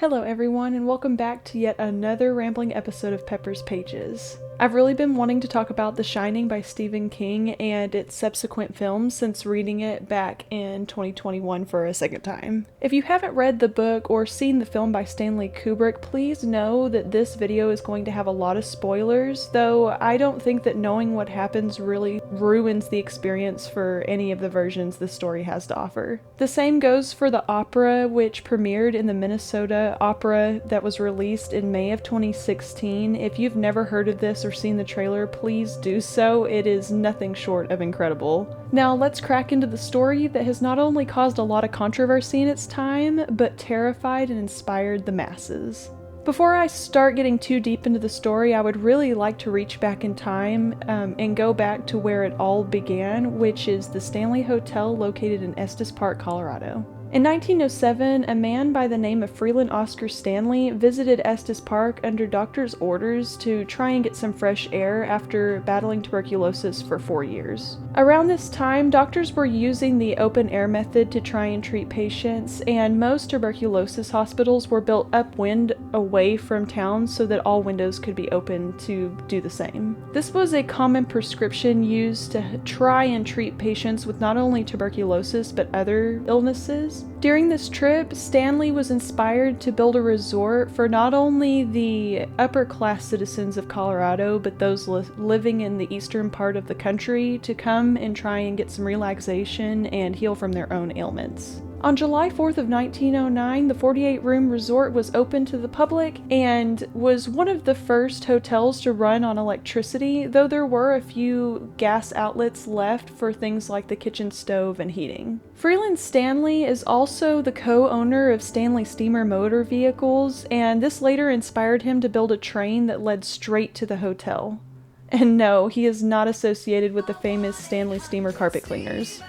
Hello everyone, and welcome back to yet another rambling episode of Pepper's Pages. I've really been wanting to talk about The Shining by Stephen King and its subsequent films since reading it back in 2021 for a second time. If you haven't read the book or seen the film by Stanley Kubrick, please know that this video is going to have a lot of spoilers, though I don't think that knowing what happens really ruins the experience for any of the versions the story has to offer. The same goes for the opera, which premiered in the Minnesota Opera that was released in May of 2016. If you've never heard of this or seen the trailer, please do so. It is nothing short of incredible. Now let's crack into the story that has not only caused a lot of controversy in its time, but terrified and inspired the masses. Before I start getting too deep into the story, I would really like to reach back in time and go back to where it all began, which is the Stanley Hotel located in Estes Park, Colorado. In 1907, a man by the name of Freeland Oscar Stanley visited Estes Park under doctor's orders to try and get some fresh air after battling tuberculosis for 4 years. Around this time, doctors were using the open air method to try and treat patients, and most tuberculosis hospitals were built upwind away from town so that all windows could be open to do the same. This was a common prescription used to try and treat patients with not only tuberculosis but other illnesses. During this trip, Stanley was inspired to build a resort for not only the upper-class citizens of Colorado, but those living in the eastern part of the country to come and try and get some relaxation and heal from their own ailments. On July 4th of 1909, the 48-room resort was open to the public and was one of the first hotels to run on electricity, though there were a few gas outlets left for things like the kitchen stove and heating. Freeland Stanley is also the co-owner of Stanley Steamer Motor Vehicles, and this later inspired him to build a train that led straight to the hotel. And no, he is not associated with the famous Stanley Steamer carpet cleaners.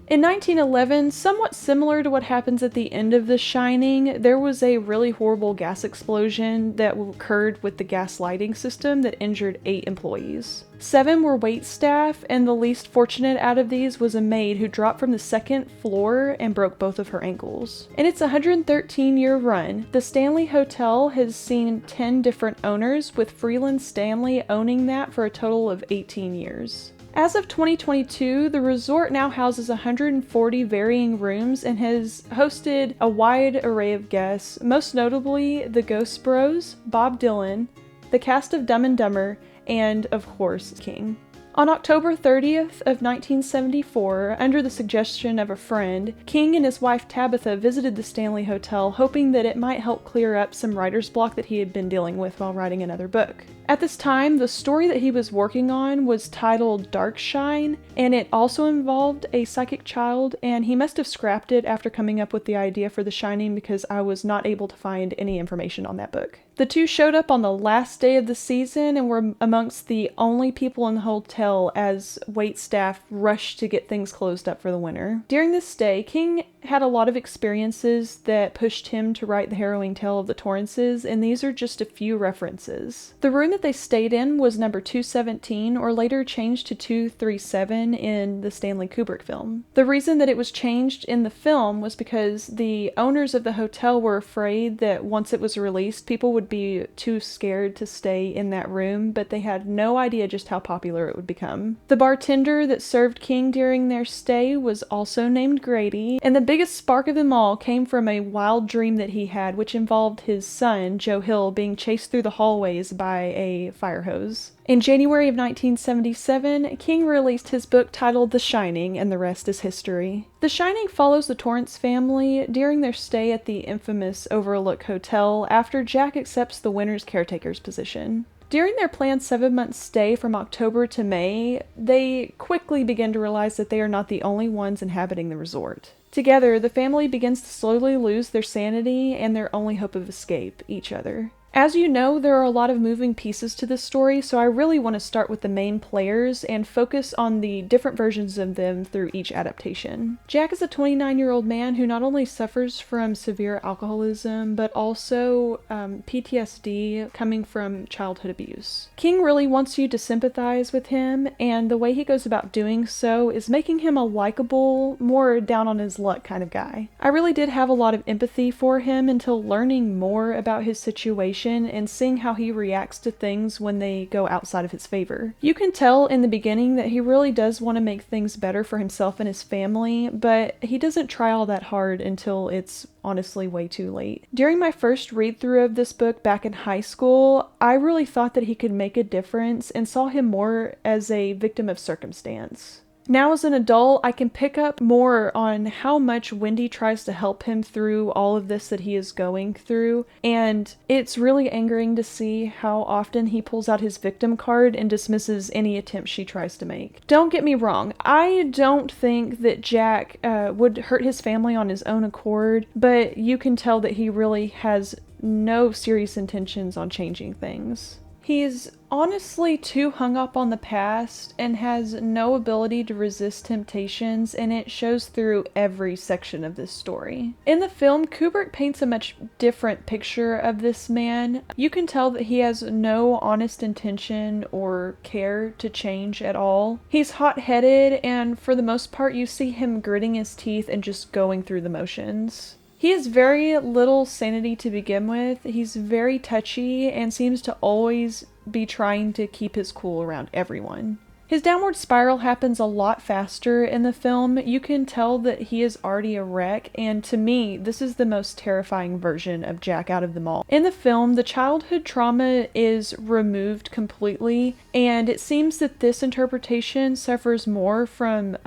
In 1911, somewhat similar to what happens at the end of The Shining, there was a really horrible gas explosion that occurred with the gas lighting system that injured 8 employees. 7 were waitstaff, and the least fortunate out of these was a maid who dropped from the 2nd floor and broke both of her ankles. In its 113-year run, the Stanley Hotel has seen 10 different owners, with Freeland Stanley owning that for a total of 18 years. As of 2022, the resort now houses 140 varying rooms and has hosted a wide array of guests, most notably the Ghost Bros, Bob Dylan, the cast of Dumb and Dumber, and, of course, King. On October 30th of 1974, under the suggestion of a friend, King and his wife Tabitha visited the Stanley Hotel, hoping that it might help clear up some writer's block that he had been dealing with while writing another book. At this time, the story that he was working on was titled Dark Shine, and it also involved a psychic child, and he must have scrapped it after coming up with the idea for The Shining because I was not able to find any information on that book. The two showed up on the last day of the season and were amongst the only people in the hotel as waitstaff rushed to get things closed up for the winter. During this stay, King had a lot of experiences that pushed him to write the harrowing tale of the Torrances, and these are just a few references. The room that they stayed in was number 217, or later changed to 237 in the Stanley Kubrick film. The reason that it was changed in the film was because the owners of the hotel were afraid that once it was released, people would be too scared to stay in that room, but they had no idea just how popular it would become. The bartender that served King during their stay was also named Grady, and the biggest spark of them all came from a wild dream that he had, which involved his son, Joe Hill, being chased through the hallways by a fire hose. In January of 1977, King released his book titled The Shining, and the rest is history. The Shining follows the Torrance family during their stay at the infamous Overlook Hotel after Jack accepts the winter's caretaker's position. During their planned 7-month stay from October to May, they quickly begin to realize that they are not the only ones inhabiting the resort. Together, the family begins to slowly lose their sanity and their only hope of escape, each other. As you know, there are a lot of moving pieces to this story, so I really want to start with the main players and focus on the different versions of them through each adaptation. Jack is a 29-year-old man who not only suffers from severe alcoholism, but also PTSD coming from childhood abuse. King really wants you to sympathize with him, and the way he goes about doing so is making him a likable, more down on his luck kind of guy. I really did have a lot of empathy for him until learning more about his situation and seeing how he reacts to things when they go outside of his favor. You can tell in the beginning that he really does want to make things better for himself and his family, but he doesn't try all that hard until it's honestly way too late. During my first read through of this book back in high school, I really thought that he could make a difference and saw him more as a victim of circumstance. Now as an adult, I can pick up more on how much Wendy tries to help him through all of this that he is going through, and it's really angering to see how often he pulls out his victim card and dismisses any attempt she tries to make. Don't get me wrong, I don't think that Jack would hurt his family on his own accord, but you can tell that he really has no serious intentions on changing things. He's honestly too hung up on the past and has no ability to resist temptations, and it shows through every section of this story. In the film, Kubrick paints a much different picture of this man. You can tell that he has no honest intention or care to change at all. He's hot-headed, and for the most part you see him gritting his teeth and just going through the motions. He has very little sanity to begin with. He's very touchy and seems to always be trying to keep his cool around everyone. His downward spiral happens a lot faster in the film. You can tell that he is already a wreck, and to me, this is the most terrifying version of Jack out of them all. In the film, the childhood trauma is removed completely, and it seems that this interpretation suffers more from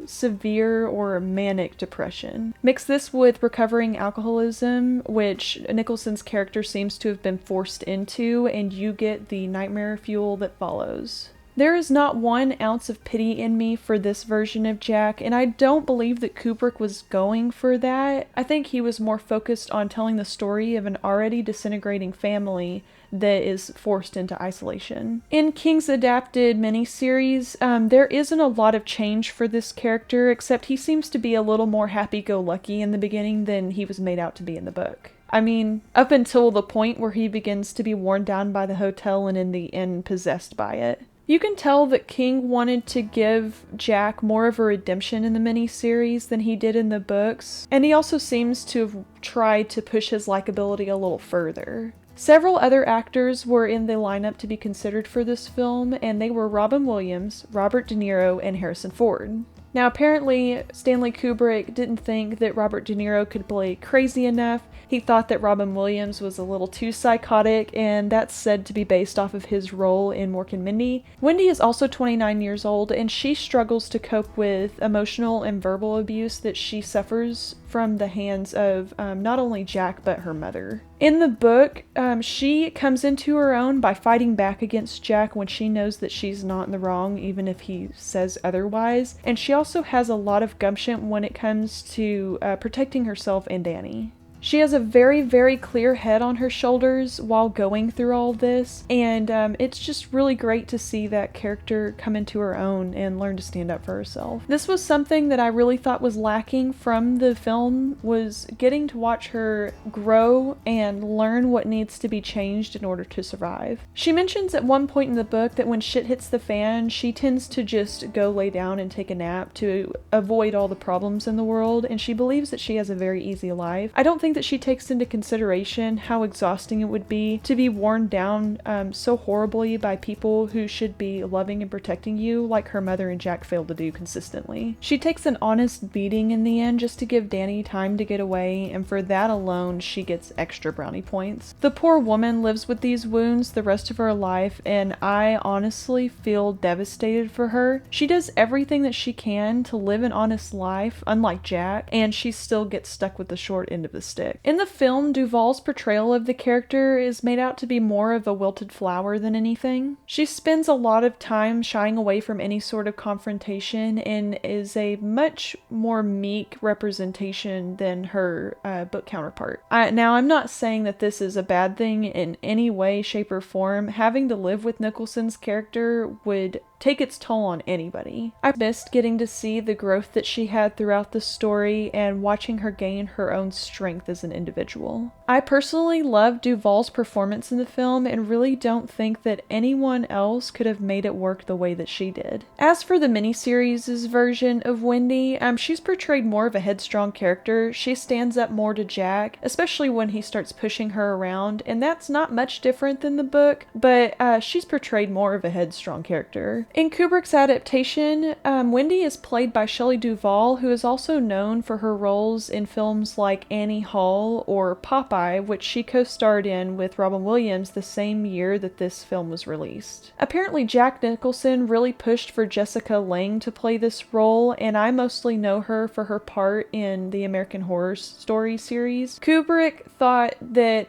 severe or manic depression. Mix this with recovering alcoholism, which Nicholson's character seems to have been forced into, and you get the nightmare fuel that follows. There is not 1 ounce of pity in me for this version of Jack, and I don't believe that Kubrick was going for that. I think he was more focused on telling the story of an already disintegrating family that is forced into isolation. In King's adapted miniseries, there isn't a lot of change for this character, except he seems to be a little more happy-go-lucky in the beginning than he was made out to be in the book. I mean, up until the point where he begins to be worn down by the hotel and in the end possessed by it. You can tell that King wanted to give Jack more of a redemption in the miniseries than he did in the books, and he also seems to have tried to push his likability a little further. Several other actors were in the lineup to be considered for this film, and they were Robin Williams, Robert De Niro, and Harrison Ford. Now apparently, Stanley Kubrick didn't think that Robert De Niro could play crazy enough. He thought that Robin Williams was a little too psychotic, and that's said to be based off of his role in Mork and Mindy. Wendy is also 29 years old, and she struggles to cope with emotional and verbal abuse that she suffers from the hands of not only Jack, but her mother. In the book, she comes into her own by fighting back against Jack when she knows that she's not in the wrong, even if he says otherwise. And she also has a lot of gumption when it comes to protecting herself and Danny. She has a very, very clear head on her shoulders while going through all this, and it's just really great to see that character come into her own and learn to stand up for herself. This was something that I really thought was lacking from the film, was getting to watch her grow and learn what needs to be changed in order to survive. She mentions at one point in the book that when shit hits the fan, she tends to just go lay down and take a nap to avoid all the problems in the world, and she believes that she has a very easy life. I don't think that she takes into consideration how exhausting it would be to be worn down so horribly by people who should be loving and protecting you, like her mother and Jack failed to do consistently. She takes an honest beating in the end just to give Danny time to get away, and for that alone she gets extra brownie points. The poor woman lives with these wounds the rest of her life, and I honestly feel devastated for her. She does everything that she can to live an honest life, unlike Jack, and she still gets stuck with the short end of the stick. fantastic. In the film, Duvall's portrayal of the character is made out to be more of a wilted flower than anything. She spends a lot of time shying away from any sort of confrontation and is a much more meek representation than her book counterpart. Now, I'm not saying that this is a bad thing in any way, shape, or form. Having to live with Nicholson's character would take its toll on anybody. I missed getting to see the growth that she had throughout the story and watching her gain her own strength as an individual. I personally loved Duvall's performance in the film and really don't think that anyone else could have made it work the way that she did. As for the miniseries' version of Wendy, she's portrayed more of a headstrong character. She stands up more to Jack, especially when he starts pushing her around, and that's not much different than the book, but she's portrayed more of a headstrong character. In Kubrick's adaptation, Wendy is played by Shelley Duvall, who is also known for her roles in films like Annie Hall or Popeye, which she co-starred in with Robin Williams the same year that this film was released. Apparently, Jack Nicholson really pushed for Jessica Lange to play this role, and I mostly know her for her part in the American Horror Story series. Kubrick thought that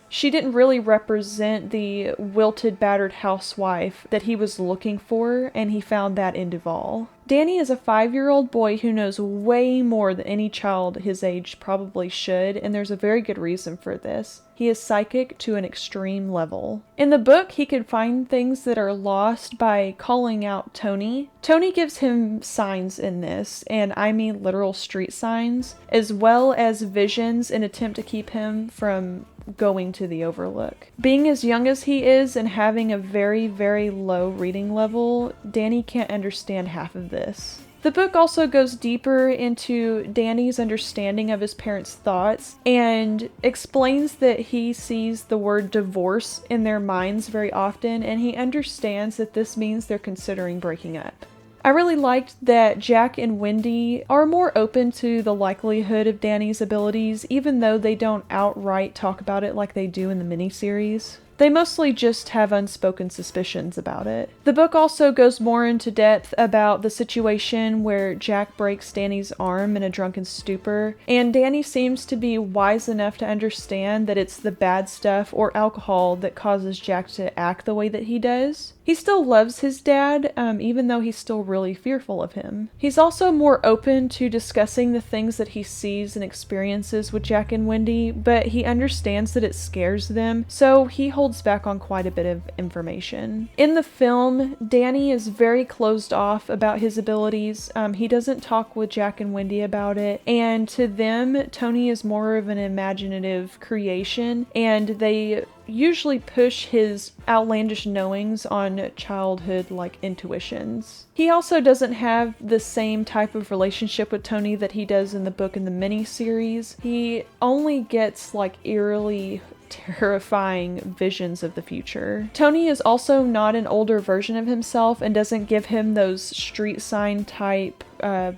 she didn't really represent the wilted, battered housewife that he was looking for, and he found that in Duvall. Danny is a 5-year-old boy who knows way more than any child his age probably should, and there's a very good reason for this. He is psychic to an extreme level. In the book, he can find things that are lost by calling out Tony. Tony gives him signs in this, and I mean literal street signs, as well as visions in an attempt to keep him from going to the Overlook. Being as young as he is and having a very, very low reading level, Danny can't understand half of this. The book also goes deeper into Danny's understanding of his parents' thoughts and explains that he sees the word divorce in their minds very often, and he understands that this means they're considering breaking up. I really liked that Jack and Wendy are more open to the likelihood of Danny's abilities, even though they don't outright talk about it like they do in the miniseries. They mostly just have unspoken suspicions about it. The book also goes more into depth about the situation where Jack breaks Danny's arm in a drunken stupor, and Danny seems to be wise enough to understand that it's the bad stuff or alcohol that causes Jack to act the way that he does. He still loves his dad, even though he's still really fearful of him. He's also more open to discussing the things that he sees and experiences with Jack and Wendy, but he understands that it scares them, so he holds back on quite a bit of information. In the film, Danny is very closed off about his abilities. He doesn't talk with Jack and Wendy about it, and to them, Tony is more of an imaginative creation, and they usually push his outlandish knowings on childhood-like intuitions. He also doesn't have the same type of relationship with Tony that he does in the book and the miniseries. He only gets eerily terrifying visions of the future. Tony is also not an older version of himself and doesn't give him those street sign type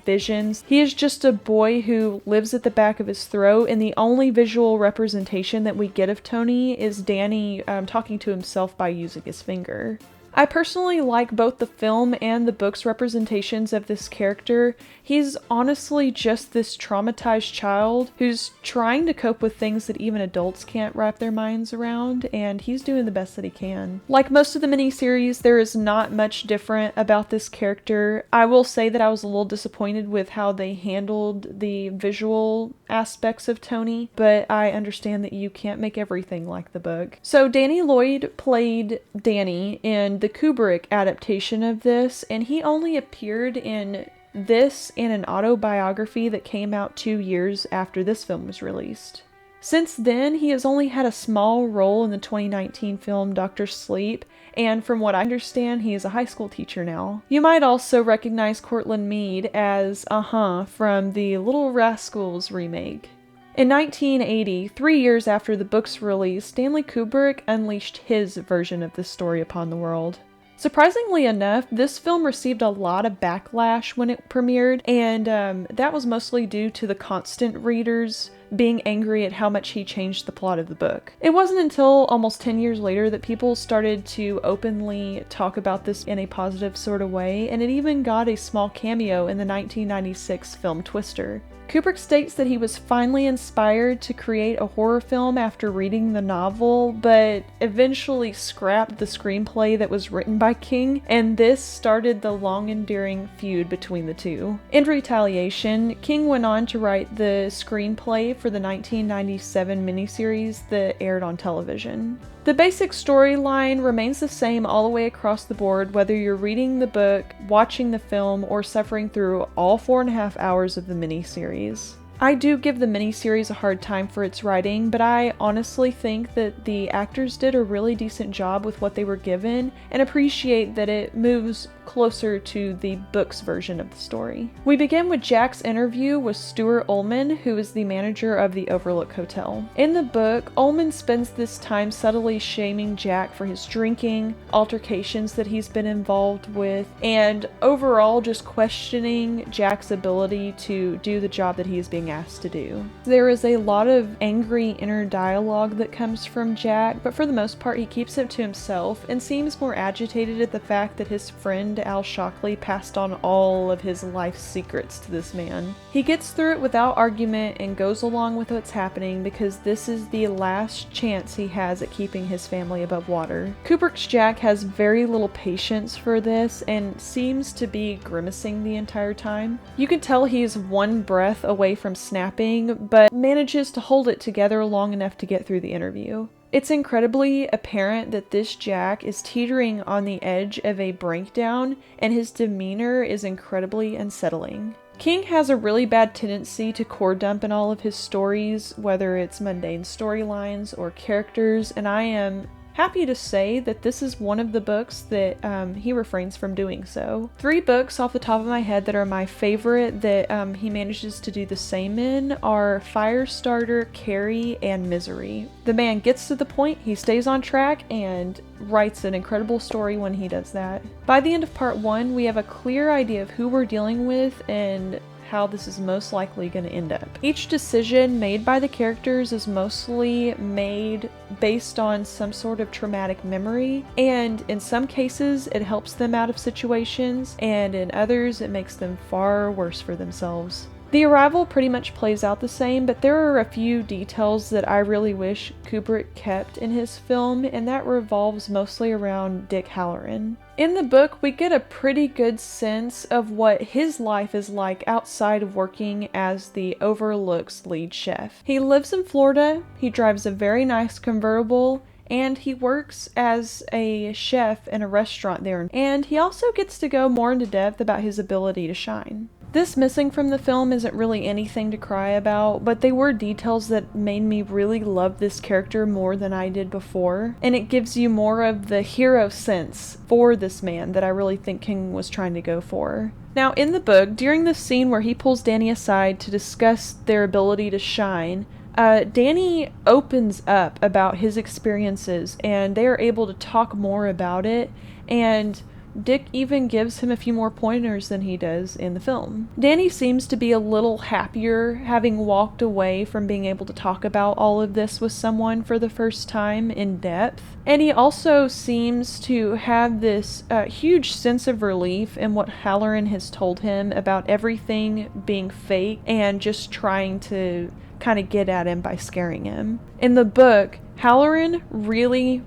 visions. He is just a boy who lives at the back of his throat, and the only visual representation that we get of Tony is Danny talking to himself by using his finger. I personally like both the film and the book's representations of this character. He's honestly just this traumatized child who's trying to cope with things that even adults can't wrap their minds around, and he's doing the best that he can. Like most of the miniseries, there is not much different about this character. I will say that I was a little disappointed with how they handled the visual aspects of Tony, but I understand that you can't make everything like the book. So Danny Lloyd played Danny in the Kubrick adaptation of this, and he only appeared in this and an autobiography that came out 2 years after this film was released. Since then, he has only had a small role in the 2019 film Dr. Sleep, and from what I understand, he is a high school teacher now. You might also recognize Courtland Mead as from the Little Rascals remake. In 1980, 3 years after the book's release, Stanley Kubrick unleashed his version of this story upon the world. Surprisingly enough, this film received a lot of backlash when it premiered, and that was mostly due to the constant readers being angry at how much he changed the plot of the book. It wasn't until almost 10 years later that people started to openly talk about this in a positive sort of way, and it even got a small cameo in the 1996 film Twister. Kubrick states that he was finally inspired to create a horror film after reading the novel, but eventually scrapped the screenplay that was written by King, and this started the long-enduring feud between the two. In retaliation, King went on to write the screenplay for the 1997 miniseries that aired on television. The basic storyline remains the same all the way across the board, whether you're reading the book, watching the film, or suffering through all 4.5 hours of the miniseries. I do give the miniseries a hard time for its writing, but I honestly think that the actors did a really decent job with what they were given, and appreciate that it moves closer to the book's version of the story. We begin with Jack's interview with Stuart Ullman, who is the manager of the Overlook Hotel. In the book, Ullman spends this time subtly shaming Jack for his drinking, altercations that he's been involved with, and overall just questioning Jack's ability to do the job that he is being asked to do. There is a lot of angry inner dialogue that comes from Jack, but for the most part he keeps it to himself and seems more agitated at the fact that his friend Al Shockley passed on all of his life's secrets to this man. He gets through it without argument and goes along with what's happening because this is the last chance he has at keeping his family above water. Kubrick's Jack has very little patience for this and seems to be grimacing the entire time. You can tell he's one breath away from snapping, but manages to hold it together long enough to get through the interview. It's incredibly apparent that this Jack is teetering on the edge of a breakdown, and his demeanor is incredibly unsettling. King has a really bad tendency to core dump in all of his stories, whether it's mundane storylines or characters, and I am happy to say that this is one of the books that he refrains from doing so. 3 books off the top of my head that are my favorite that he manages to do the same in are Firestarter, Carrie, and Misery. The man gets to the point, he stays on track, and writes an incredible story when he does that. By the end of part 1, we have a clear idea of who we're dealing with and how this is most likely going to end up. Each decision made by the characters is mostly made based on some sort of traumatic memory, and in some cases it helps them out of situations, and in others it makes them far worse for themselves. The arrival pretty much plays out the same, but there are a few details that I really wish Kubrick kept in his film, and that revolves mostly around Dick Halloran. In the book, we get a pretty good sense of what his life is like outside of working as the Overlook's lead chef. He lives in Florida, he drives a very nice convertible, and he works as a chef in a restaurant there, and he also gets to go more into depth about his ability to shine. This missing from the film isn't really anything to cry about, but they were details that made me really love this character more than I did before, and it gives you more of the hero sense for this man that I really think King was trying to go for. Now, in the book, during the scene where he pulls Danny aside to discuss their ability to shine, Danny opens up about his experiences, and they are able to talk more about it, and Dick even gives him a few more pointers than he does in the film. Danny seems to be a little happier having walked away from being able to talk about all of this with someone for the first time in depth. And he also seems to have this huge sense of relief in what Halloran has told him about everything being fake and just trying to kind of get at him by scaring him. In the book, Halloran really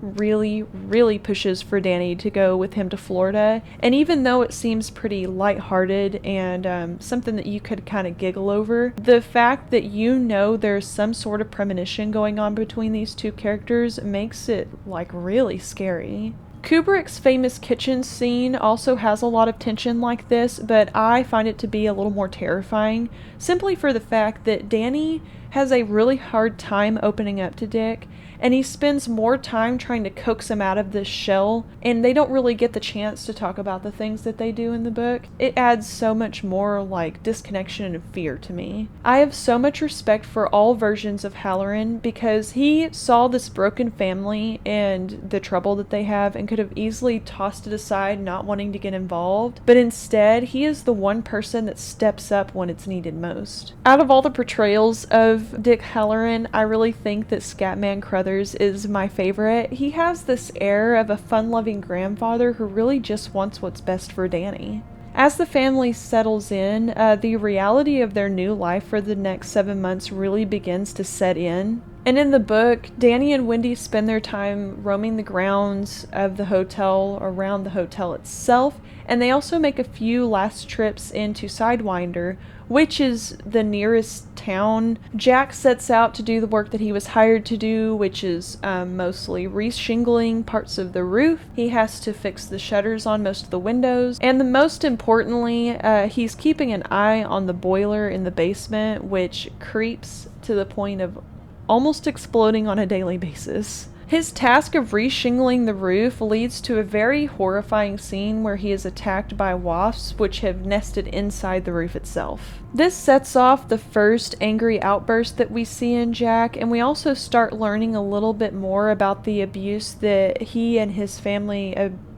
pushes for Danny to go with him to Florida, and even though it seems pretty lighthearted and something that you could kind of giggle over, the fact that you know there's some sort of premonition going on between these two characters makes it like really scary. Kubrick's famous kitchen scene also has a lot of tension like this, but I find it to be a little more terrifying, simply for the fact that Danny has a really hard time opening up to Dick, and he spends more time trying to coax him out of this shell, and they don't really get the chance to talk about the things that they do in the book. It adds so much more like disconnection and fear to me. I have so much respect for all versions of Halloran because he saw this broken family and the trouble that they have and could have easily tossed it aside, not wanting to get involved, but instead he is the one person that steps up when it's needed most. Out of all the portrayals of of Dick Halloran, I really think that Scatman Crothers is my favorite. He has this air of a fun-loving grandfather who really just wants what's best for Danny. As the family settles in, the reality of their new life for the next 7 months really begins to set in. And in the book, Danny and Wendy spend their time roaming the grounds of the hotel, around the hotel itself, and they also make a few last trips into Sidewinder, which is the nearest town. Jack sets out to do the work that he was hired to do, which is mostly re-shingling parts of the roof. He has to fix the shutters on most of the windows, and most importantly, he's keeping an eye on the boiler in the basement, which creeps to the point of almost exploding on a daily basis. His task of re-shingling the roof leads to a very horrifying scene where he is attacked by wasps which have nested inside the roof itself. This sets off the first angry outburst that we see in Jack, and we also start learning a little bit more about the abuse that he and his family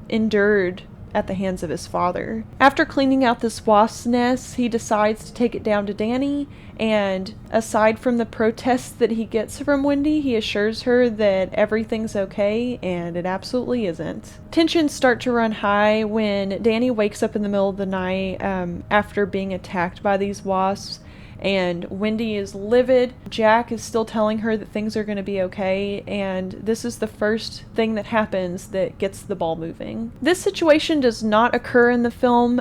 endured at the hands of his father. After cleaning out this wasp's nest, he decides to take it down to Danny, and aside from the protests that he gets from Wendy, he assures her that everything's okay, and it absolutely isn't. Tensions start to run high when Danny wakes up in the middle of the night after being attacked by these wasps, and Wendy is livid. Jack is still telling her that things are going to be okay, and this is the first thing that happens that gets the ball moving. This situation does not occur in the film,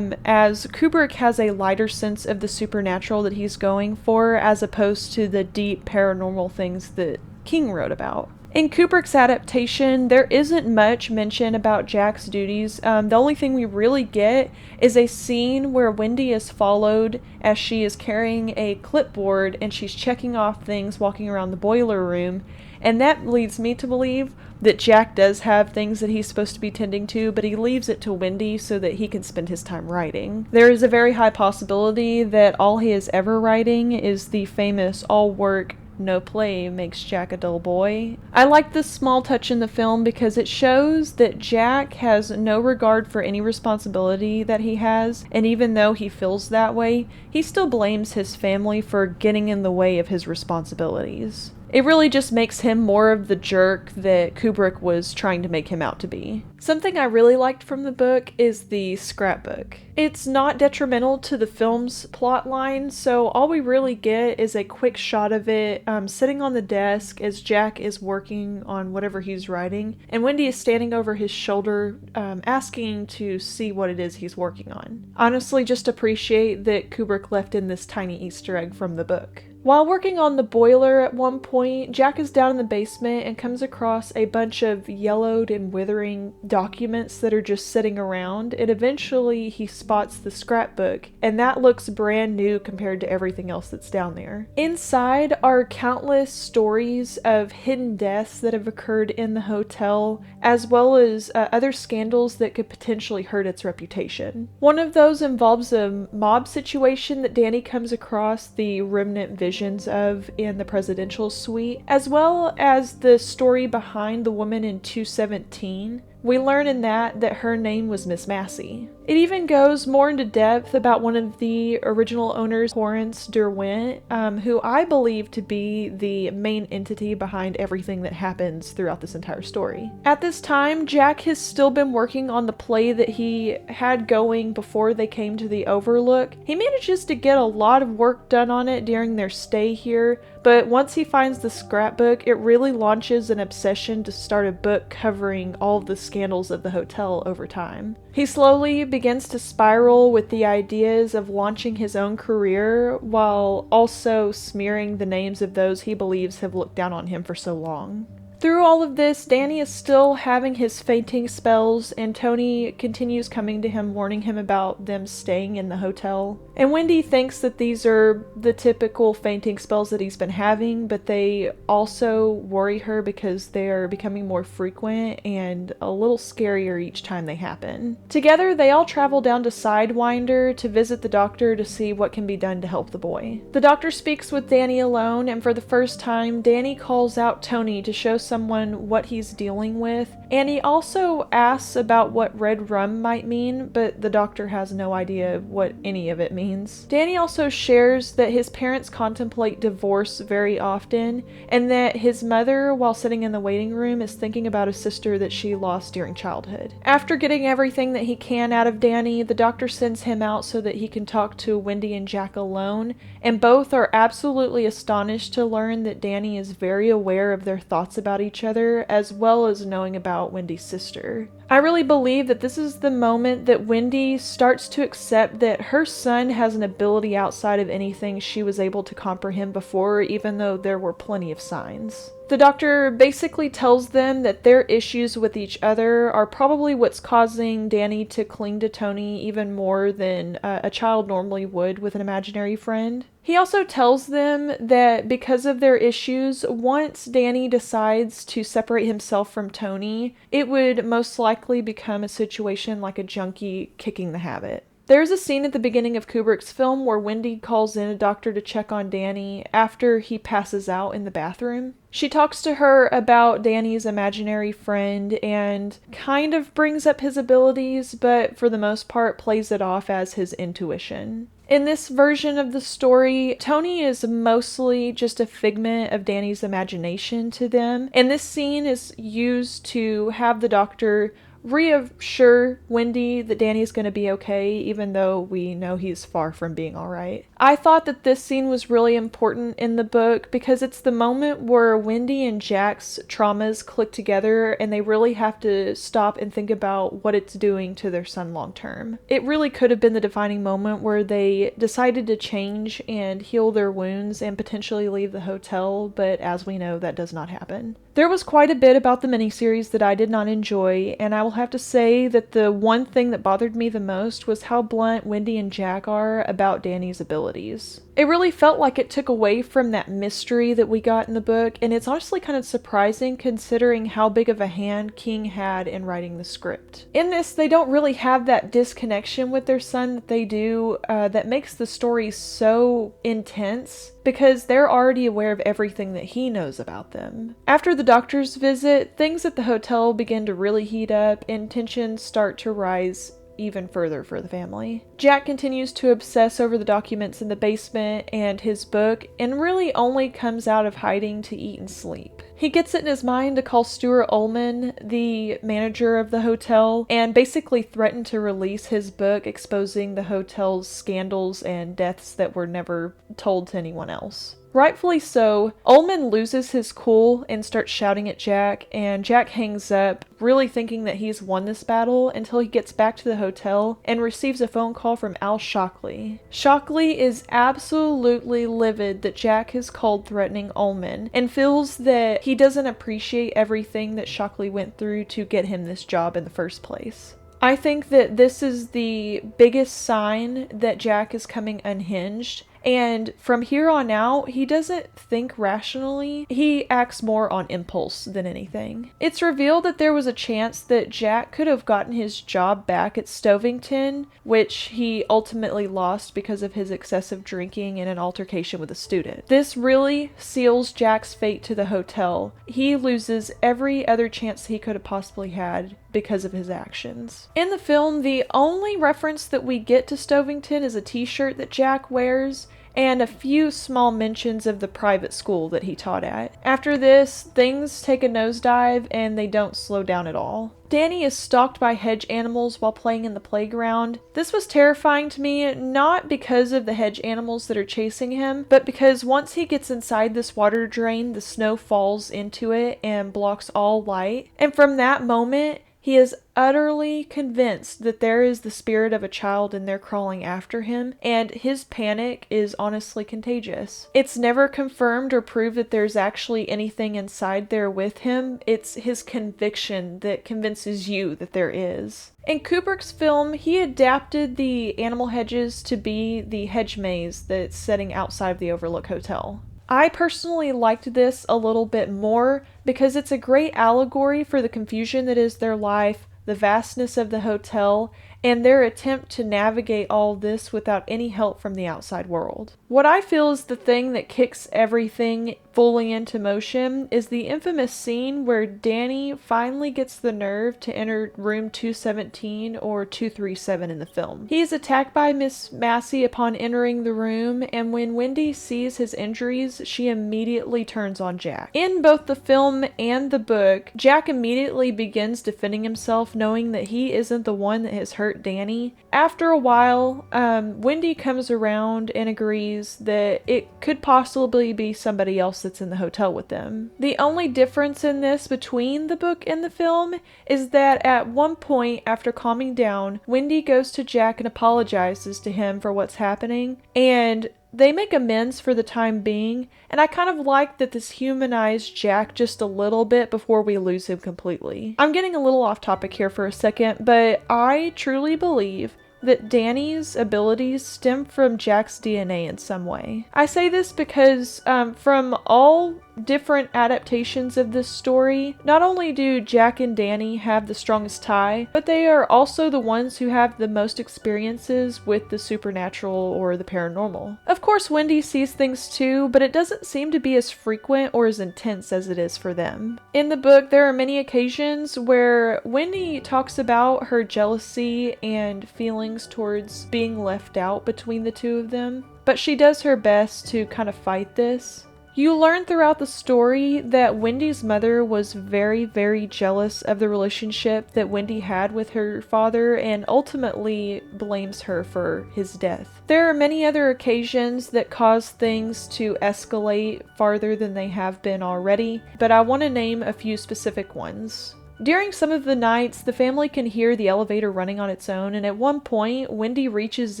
as Kubrick has a lighter sense of the supernatural that he's going for, as opposed to the deep paranormal things that King wrote about. In Kubrick's adaptation, there isn't much mention about Jack's duties. The only thing we really get is a scene where Wendy is followed as she is carrying a clipboard and she's checking off things walking around the boiler room. And that leads me to believe that Jack does have things that he's supposed to be tending to, but he leaves it to Wendy so that he can spend his time writing. There is a very high possibility that all he is ever writing is the famous all work, no play makes Jack a dull boy. I like this small touch in the film because it shows that Jack has no regard for any responsibility that he has, and even though he feels that way, he still blames his family for getting in the way of his responsibilities. It really just makes him more of the jerk that Kubrick was trying to make him out to be. Something I really liked from the book is the scrapbook. It's not detrimental to the film's plot line, so all we really get is a quick shot of it sitting on the desk as Jack is working on whatever he's writing, and Wendy is standing over his shoulder asking to see what it is he's working on. Honestly, just appreciate that Kubrick left in this tiny Easter egg from the book. While working on the boiler at one point, Jack is down in the basement and comes across a bunch of yellowed and withering documents that are just sitting around, and eventually he spots the scrapbook, and that looks brand new compared to everything else that's down there. Inside are countless stories of hidden deaths that have occurred in the hotel, as well as other scandals that could potentially hurt its reputation. One of those involves a mob situation that Danny comes across the remnant visions of in the presidential suite, as well as the story behind the woman in 217. We learn in that her name was Miss Massey. It even goes more into depth about one of the original owners, Horace Derwent, who I believe to be the main entity behind everything that happens throughout this entire story. At this time, Jack has still been working on the play that he had going before they came to the Overlook. He manages to get a lot of work done on it during their stay here, but once he finds the scrapbook, it really launches an obsession to start a book covering all of the scandals of the hotel over time. He slowly begins to spiral with the ideas of launching his own career while also smearing the names of those he believes have looked down on him for so long. Through all of this, Danny is still having his fainting spells, and Tony continues coming to him warning him about them staying in the hotel. And Wendy thinks that these are the typical fainting spells that he's been having, but they also worry her because they are becoming more frequent and a little scarier each time they happen. Together, they all travel down to Sidewinder to visit the doctor to see what can be done to help the boy. The doctor speaks with Danny alone, and for the first time, Danny calls out Tony to show someone what he's dealing with, and he also asks about what red rum might mean, but the doctor has no idea what any of it means. Danny also shares that his parents contemplate divorce very often, and that his mother, while sitting in the waiting room, is thinking about a sister that she lost during childhood. After getting everything that he can out of Danny, the doctor sends him out so that he can talk to Wendy and Jack alone, and both are absolutely astonished to learn that Danny is very aware of their thoughts about each other, as well as knowing about Wendy's sister. I really believe that this is the moment that Wendy starts to accept that her son has an ability outside of anything she was able to comprehend before, even though there were plenty of signs. The doctor basically tells them that their issues with each other are probably what's causing Danny to cling to Tony even more than a child normally would with an imaginary friend. He also tells them that because of their issues, once Danny decides to separate himself from Tony, it would most likely become a situation like a junkie kicking the habit. There's a scene at the beginning of Kubrick's film where Wendy calls in a doctor to check on Danny after he passes out in the bathroom. She talks to her about Danny's imaginary friend and kind of brings up his abilities, but for the most part plays it off as his intuition. In this version of the story, Tony is mostly just a figment of Danny's imagination to them, and this scene is used to have the doctor reassure Wendy that Danny's going to be okay, even though we know he's far from being alright. I thought that this scene was really important in the book because it's the moment where Wendy and Jack's traumas click together and they really have to stop and think about what it's doing to their son long term. It really could have been the defining moment where they decided to change and heal their wounds and potentially leave the hotel, but as we know, that does not happen. There was quite a bit about the miniseries that I did not enjoy, and I will have to say that the one thing that bothered me the most was how blunt Wendy and Jack are about Danny's abilities. It really felt like it took away from that mystery that we got in the book, and it's honestly kind of surprising considering how big of a hand King had in writing the script. In this, they don't really have that disconnection with their son that they do that makes the story so intense, because they're already aware of everything that he knows about them. After the doctor's visit, things at the hotel begin to really heat up and tensions start to rise even further for the family. Jack continues to obsess over the documents in the basement and his book, and really only comes out of hiding to eat and sleep. He gets it in his mind to call Stuart Ullman, the manager of the hotel, and basically threaten to release his book exposing the hotel's scandals and deaths that were never told to anyone else. Rightfully so, Ullman loses his cool and starts shouting at Jack, and Jack hangs up, really thinking that he's won this battle until he gets back to the hotel and receives a phone call from Al Shockley. Shockley is absolutely livid that Jack has called threatening Ullman and feels that he doesn't appreciate everything that Shockley went through to get him this job in the first place. I think that this is the biggest sign that Jack is coming unhinged. And from here on out, he doesn't think rationally. He acts more on impulse than anything. It's revealed that there was a chance that Jack could have gotten his job back at Stovington, which he ultimately lost because of his excessive drinking and an altercation with a student. This really seals Jack's fate to the hotel. He loses every other chance he could have possibly had because of his actions. In the film, the only reference that we get to Stovington is a t-shirt that Jack wears, and a few small mentions of the private school that he taught at. After this, things take a nosedive and they don't slow down at all. Danny is stalked by hedge animals while playing in the playground. This was terrifying to me, not because of the hedge animals that are chasing him, but because once he gets inside this water drain, the snow falls into it and blocks all light. And from that moment, he is utterly convinced that there is the spirit of a child in there crawling after him, and his panic is honestly contagious. It's never confirmed or proved that there's actually anything inside there with him. It's his conviction that convinces you that there is. In Kubrick's film, he adapted the animal hedges to be the hedge maze that's setting outside of the Overlook Hotel. I personally liked this a little bit more because it's a great allegory for the confusion that is their life, the vastness of the hotel, and their attempt to navigate all this without any help from the outside world. What I feel is the thing that kicks everything fully into motion is the infamous scene where Danny finally gets the nerve to enter room 217 or 237 in the film. He is attacked by Miss Massey upon entering the room, and when Wendy sees his injuries, she immediately turns on Jack. In both the film and the book, Jack immediately begins defending himself, knowing that he isn't the one that has hurt Danny. After a while, Wendy comes around and agrees that it could possibly be somebody else that's in the hotel with them. The only difference in this between the book and the film is that at one point, after calming down, Wendy goes to Jack and apologizes to him for what's happening, and they make amends for the time being, and I kind of like that this humanized Jack just a little bit before we lose him completely. I'm getting a little off topic here for a second, but I truly believe that Danny's abilities stem from Jack's DNA in some way. I say this because from all different adaptations of this story, not only do Jack and Danny have the strongest tie, but they are also the ones who have the most experiences with the supernatural or the paranormal. Of course, Wendy sees things too, but it doesn't seem to be as frequent or as intense as it is for them. In the book, there are many occasions where Wendy talks about her jealousy and feelings towards being left out between the two of them, but she does her best to kind of fight this. You learn throughout the story that Wendy's mother was very, very jealous of the relationship that Wendy had with her father and ultimately blames her for his death. There are many other occasions that cause things to escalate farther than they have been already, but I want to name a few specific ones. During some of the nights, the family can hear the elevator running on its own, and at one point, Wendy reaches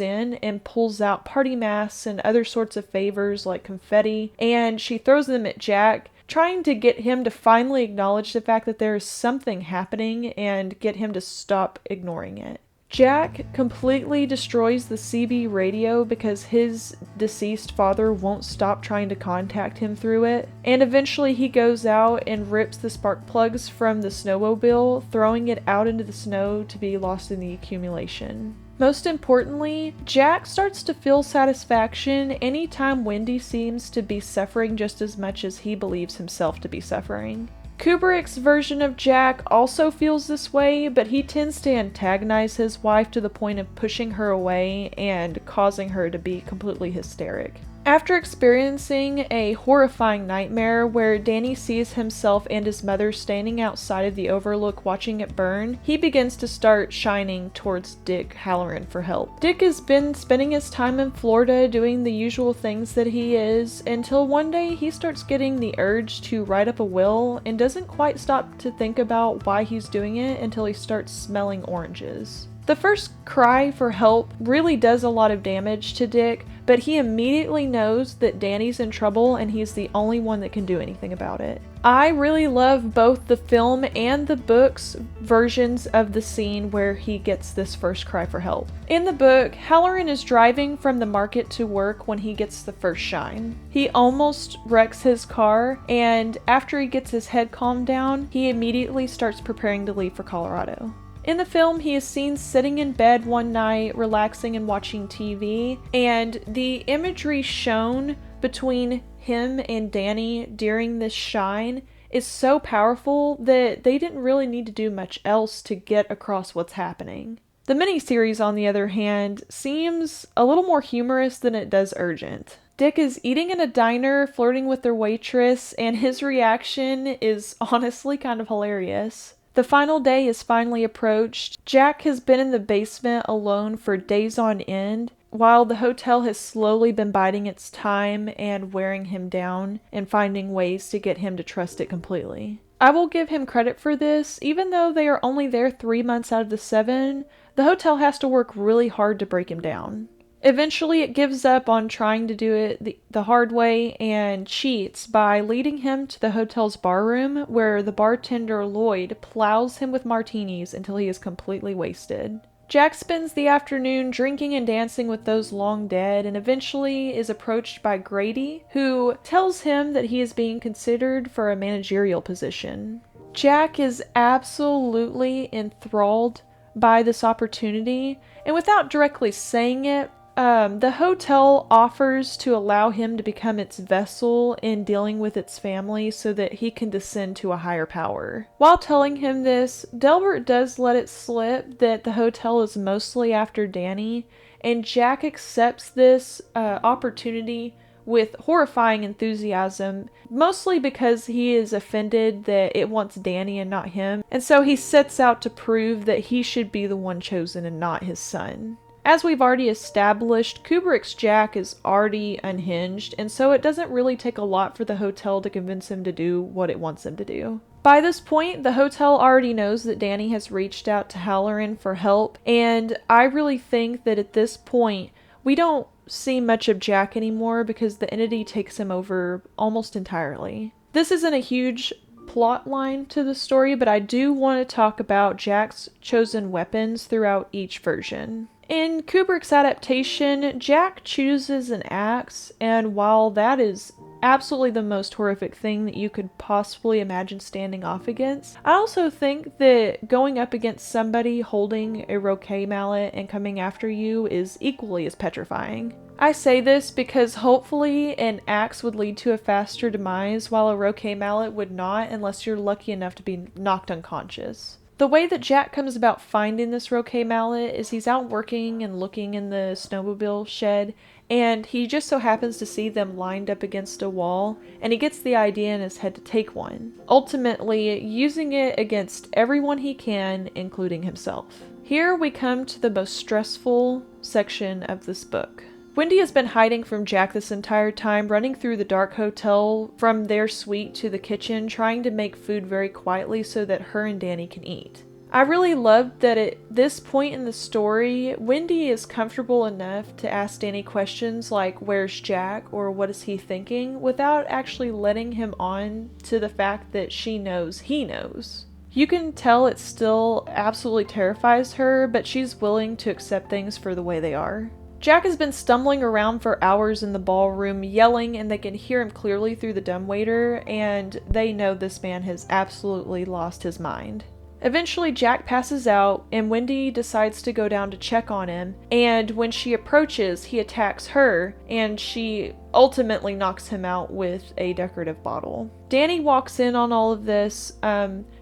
in and pulls out party masks and other sorts of favors like confetti, and she throws them at Jack, trying to get him to finally acknowledge the fact that there is something happening and get him to stop ignoring it. Jack completely destroys the CB radio because his deceased father won't stop trying to contact him through it, and eventually he goes out and rips the spark plugs from the snowmobile, throwing it out into the snow to be lost in the accumulation. Most importantly, Jack starts to feel satisfaction anytime Wendy seems to be suffering just as much as he believes himself to be suffering. Kubrick's version of Jack also feels this way, but he tends to antagonize his wife to the point of pushing her away and causing her to be completely hysteric. After experiencing a horrifying nightmare where Danny sees himself and his mother standing outside of the overlook watching it burn, he begins to start shining towards Dick Halloran for help. Dick has been spending his time in Florida doing the usual things that he is, until one day he starts getting the urge to write up a will and doesn't quite stop to think about why he's doing it until he starts smelling oranges. The first cry for help really does a lot of damage to Dick, but he immediately knows that Danny's in trouble and he's the only one that can do anything about it. I really love both the film and the book's versions of the scene where he gets this first cry for help. In the book, Halloran is driving from the market to work when he gets the first shine. He almost wrecks his car, and after he gets his head calmed down, he immediately starts preparing to leave for Colorado. In the film, he is seen sitting in bed one night, relaxing and watching TV, and the imagery shown between him and Danny during this shine is so powerful that they didn't really need to do much else to get across what's happening. The miniseries, on the other hand, seems a little more humorous than it does urgent. Dick is eating in a diner, flirting with their waitress, and his reaction is honestly kind of hilarious. The final day is finally approached. Jack has been in the basement alone for days on end, while the hotel has slowly been biding its time and wearing him down and finding ways to get him to trust it completely. I will give him credit for this. Even though they are only there 3 months out of the 7, the hotel has to work really hard to break him down. Eventually, it gives up on trying to do it the hard way and cheats by leading him to the hotel's barroom, where the bartender Lloyd plows him with martinis until he is completely wasted. Jack spends the afternoon drinking and dancing with those long dead, and eventually is approached by Grady, who tells him that he is being considered for a managerial position. Jack is absolutely enthralled by this opportunity, and without directly saying it, the hotel offers to allow him to become its vessel in dealing with its family so that he can descend to a higher power. While telling him this, Delbert does let it slip that the hotel is mostly after Danny, and Jack accepts this opportunity with horrifying enthusiasm, mostly because he is offended that it wants Danny and not him, and so he sets out to prove that he should be the one chosen and not his son. As we've already established, Kubrick's Jack is already unhinged, and so it doesn't really take a lot for the hotel to convince him to do what it wants him to do. By this point, the hotel already knows that Danny has reached out to Halloran for help, and I really think that at this point, we don't see much of Jack anymore because the entity takes him over almost entirely. This isn't a huge plot line to the story, but I do want to talk about Jack's chosen weapons throughout each version. In Kubrick's adaptation, Jack chooses an axe, and while that is absolutely the most horrific thing that you could possibly imagine standing off against, I also think that going up against somebody holding a roquet mallet and coming after you is equally as petrifying. I say this because hopefully an axe would lead to a faster demise, while a roquet mallet would not unless you're lucky enough to be knocked unconscious. The way that Jack comes about finding this roquet mallet is he's out working and looking in the snowmobile shed, and he just so happens to see them lined up against a wall, and he gets the idea in his head to take one, ultimately using it against everyone he can, including himself. Here we come to the most stressful section of this book. Wendy has been hiding from Jack this entire time, running through the dark hotel from their suite to the kitchen, trying to make food very quietly so that her and Danny can eat. I really loved that at this point in the story, Wendy is comfortable enough to ask Danny questions like, "Where's Jack?" or "What is he thinking?" without actually letting him on to the fact that she knows he knows. You can tell it still absolutely terrifies her, but she's willing to accept things for the way they are. Jack has been stumbling around for hours in the ballroom, yelling, and they can hear him clearly through the dumbwaiter, and they know this man has absolutely lost his mind. Eventually, Jack passes out, and Wendy decides to go down to check on him, and when she approaches, he attacks her, and she ultimately knocks him out with a decorative bottle. Danny walks in on all of this.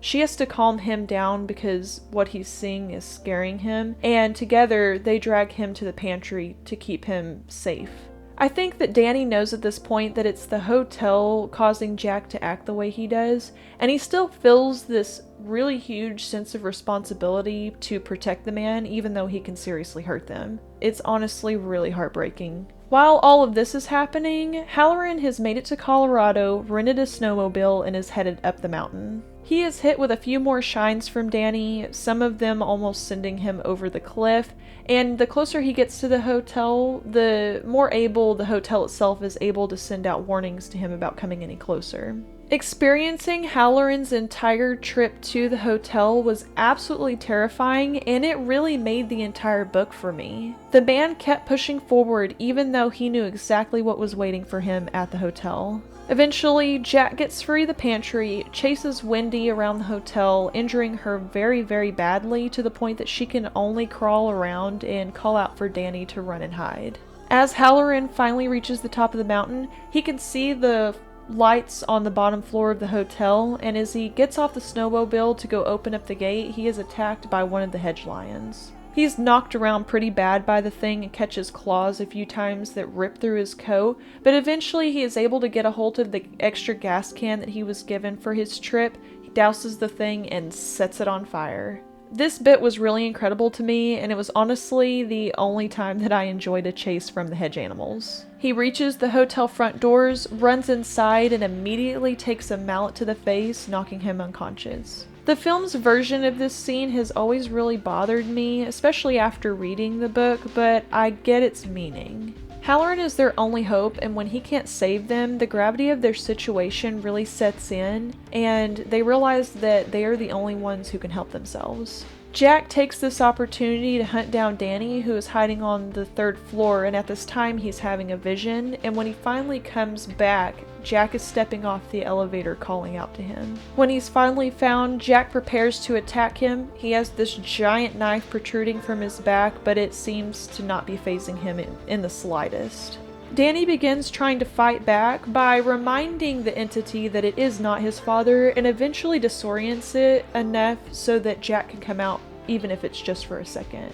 She has to calm him down because what he's seeing is scaring him, and together they drag him to the pantry to keep him safe. I think that Danny knows at this point that it's the hotel causing Jack to act the way he does, and he still feels this really huge sense of responsibility to protect the man, even though he can seriously hurt them. It's honestly really heartbreaking. While all of this is happening, Halloran has made it to Colorado, rented a snowmobile, and is headed up the mountain. He is hit with a few more shines from Danny, some of them almost sending him over the cliff, and the closer he gets to the hotel, the more able the hotel itself is able to send out warnings to him about coming any closer. Experiencing Halloran's entire trip to the hotel was absolutely terrifying, and it really made the entire book for me. The man kept pushing forward even though he knew exactly what was waiting for him at the hotel. Eventually, Jack gets free of the pantry, chases Wendy around the hotel, injuring her very, very badly to the point that she can only crawl around and call out for Danny to run and hide. As Halloran finally reaches the top of the mountain, he can see the lights on the bottom floor of the hotel, and as he gets off the snowmobile to go open up the gate, he is attacked by one of the hedge lions. He's knocked around pretty bad by the thing and catches claws a few times that rip through his coat, but eventually he is able to get a hold of the extra gas can that he was given for his trip. He douses the thing and sets it on fire. This bit was really incredible to me, and it was honestly the only time that I enjoyed a chase from the hedge animals. He reaches the hotel front doors, runs inside, and immediately takes a mallet to the face, knocking him unconscious. The film's version of this scene has always really bothered me, especially after reading the book, but I get its meaning. Halloran is their only hope, and when he can't save them, the gravity of their situation really sets in, and they realize that they are the only ones who can help themselves. Jack takes this opportunity to hunt down Danny, who is hiding on the third floor, and at this time he's having a vision, and when he finally comes back, Jack is stepping off the elevator calling out to him. When he's finally found, Jack prepares to attack him. He has this giant knife protruding from his back, but it seems to not be fazing him in the slightest. Danny begins trying to fight back by reminding the entity that it is not his father, and eventually disorients it enough so that Jack can come out, even if it's just for a second.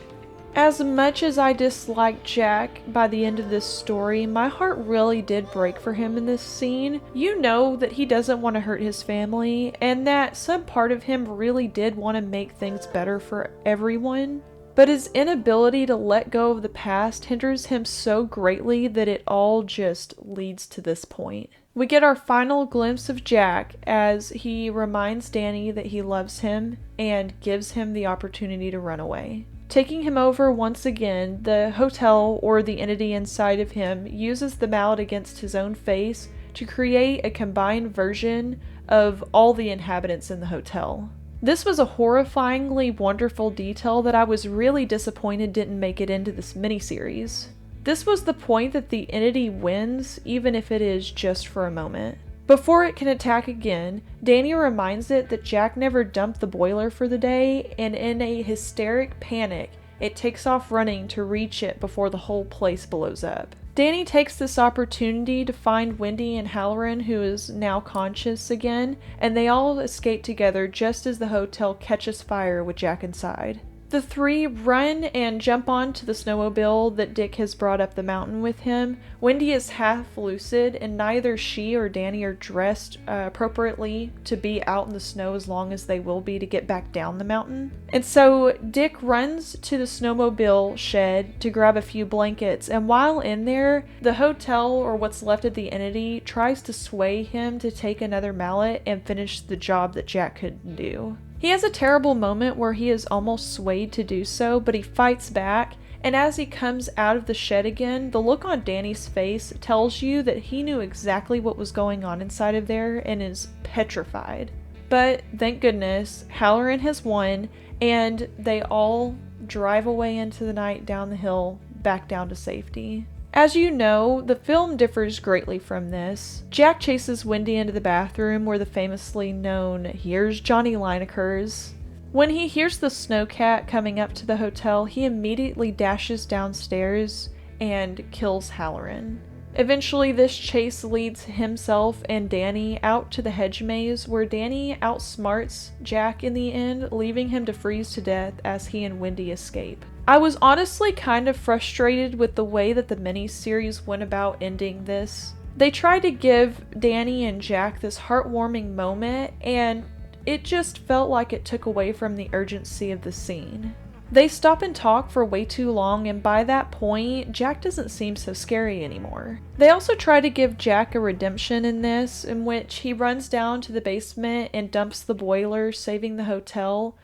As much as I dislike Jack by the end of this story, my heart really did break for him in this scene. You know that he doesn't want to hurt his family, and that some part of him really did want to make things better for everyone. But his inability to let go of the past hinders him so greatly that it all just leads to this point. We get our final glimpse of Jack as he reminds Danny that he loves him and gives him the opportunity to run away. Taking him over once again, the hotel, or the entity inside of him, uses the mallet against his own face to create a combined version of all the inhabitants in the hotel. This was a horrifyingly wonderful detail that I was really disappointed didn't make it into this miniseries. This was the point that the entity wins, even if it is just for a moment. Before it can attack again, Danny reminds it that Jack never dumped the boiler for the day, and in a hysteric panic, it takes off running to reach it before the whole place blows up. Danny takes this opportunity to find Wendy and Halloran, who is now conscious again, and they all escape together just as the hotel catches fire with Jack inside. The three run and jump onto the snowmobile that Dick has brought up the mountain with him. Wendy is half lucid, and neither she or Danny are dressed appropriately to be out in the snow as long as they will be to get back down the mountain. And so Dick runs to the snowmobile shed to grab a few blankets, and while in there, the hotel, or what's left of the entity, tries to sway him to take another mallet and finish the job that Jack couldn't do. He has a terrible moment where he is almost swayed to do so, but he fights back, and as he comes out of the shed again, the look on Danny's face tells you that he knew exactly what was going on inside of there and is petrified. But thank goodness, Halloran has won, and they all drive away into the night down the hill, back down to safety. As you know, the film differs greatly from this. Jack chases Wendy into the bathroom where the famously known "Here's Johnny" line occurs. When he hears the snowcat coming up to the hotel, he immediately dashes downstairs and kills Halloran. Eventually, this chase leads himself and Danny out to the hedge maze, where Danny outsmarts Jack in the end, leaving him to freeze to death as he and Wendy escape. I was honestly kind of frustrated with the way that the miniseries went about ending this. They tried to give Danny and Jack this heartwarming moment, and it just felt like it took away from the urgency of the scene. They stop and talk for way too long, and by that point, Jack doesn't seem so scary anymore. They also try to give Jack a redemption in this, in which he runs down to the basement and dumps the boiler, saving the hotel.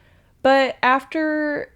But after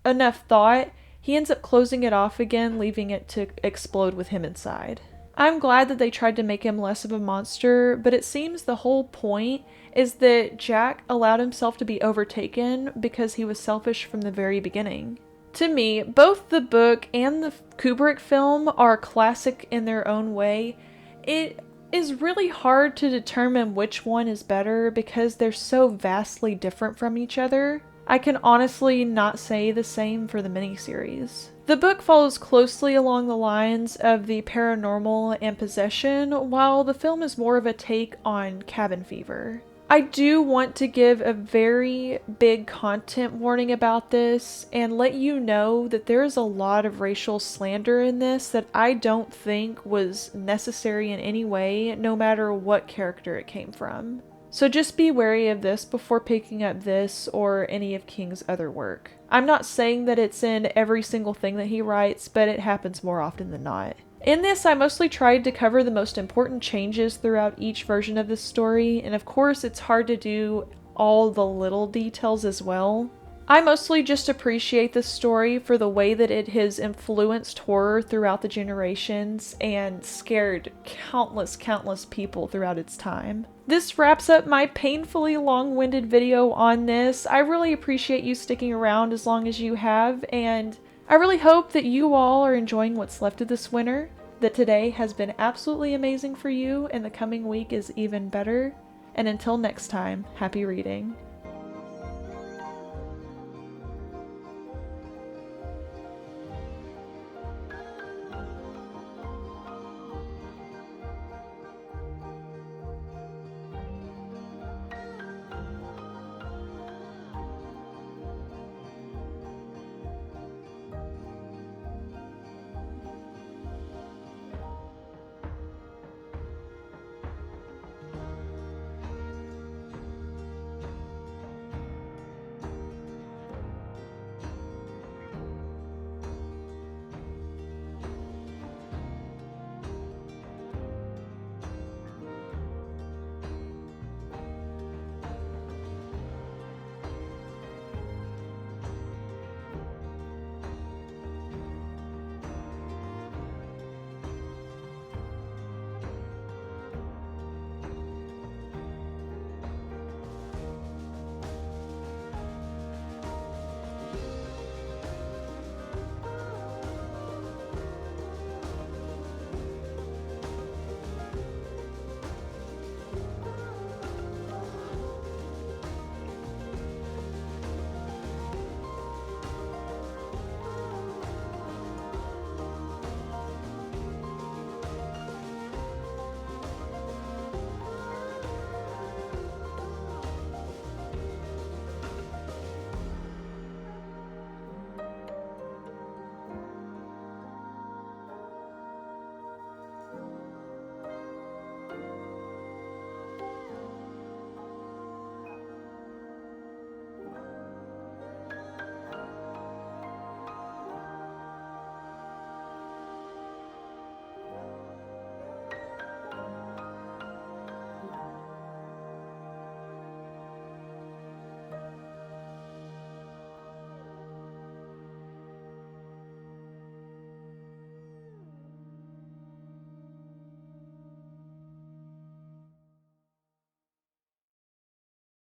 enough thought, he ends up closing it off again, leaving it to explode with him inside. I'm glad that they tried to make him less of a monster, but it seems the whole point is that Jack allowed himself to be overtaken because he was selfish from the very beginning. To me, both the book and the Kubrick film are classic in their own way. It is really hard to determine which one is better because they're so vastly different from each other. I can honestly not say the same for the miniseries. The book follows closely along the lines of the paranormal and possession, while the film is more of a take on cabin fever. I do want to give a very big content warning about this and let you know that there is a lot of racial slander in this that I don't think was necessary in any way, no matter what character it came from. So just be wary of this before picking up this or any of King's other work. I'm not saying that it's in every single thing that he writes, but it happens more often than not. In this, I mostly tried to cover the most important changes throughout each version of this story, and of course it's hard to do all the little details as well. I mostly just appreciate this story for the way that it has influenced horror throughout the generations and scared countless people throughout its time. This wraps up my painfully long-winded video on this. I really appreciate you sticking around as long as you have, and I really hope that you all are enjoying what's left of this winter. that today has been absolutely amazing for you and the coming week is even better. And until next time, happy reading.